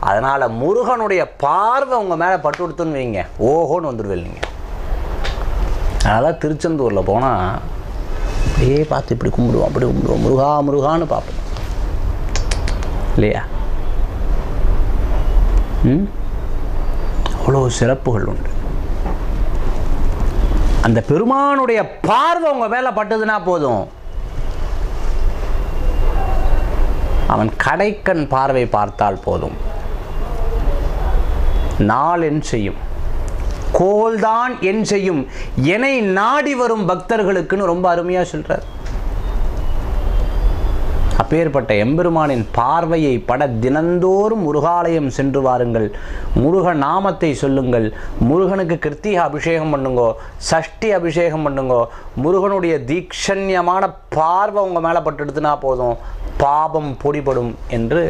அதனால் முருகனுடைய பார்வை உங்கள் மேலே பட்டு கொடுத்துன்னு வைங்க, ஓஹோன்னு வந்துடுவேன் நீங்கள். அதனால் திருச்செந்தூரில் போனால் அப்படியே பார்த்து இப்படி கும்பிடுவோம், அப்படி கும்பிடுவோம், முருகா முருகான்னு பார்ப்போம் இல்லையா? அவ்வளோ சிறப்புகள் உண்டு. அந்த பெருமானுடைய பார்வை உங்கள் மேலே பட்டதுன்னா போதும், அவன் கடைக்கண் பார்வை பார்த்தால் போதும், நாள் என் செய்யும், கோல்தான் என் செய்யும், என்னை நாடி வரும் பக்தர்களுக்குன்னு ரொம்ப அருமையாக சொல்றார். அப்பேற்பட்ட எம்பெருமானின் பார்வையை பட தினந்தோறும் முருகாலயம் சென்று வாருங்கள், முருக நாமத்தை சொல்லுங்கள், முருகனுக்கு கிருத்திக அபிஷேகம் பண்ணுங்கோ, சஷ்டி அபிஷேகம் பண்ணுங்கோ. முருகனுடைய தீக்ஷண்யமான பார்வை உங்கள் மேலே பட்டுடுத்துனா போதும், பாபம் பொடிபடும் என்று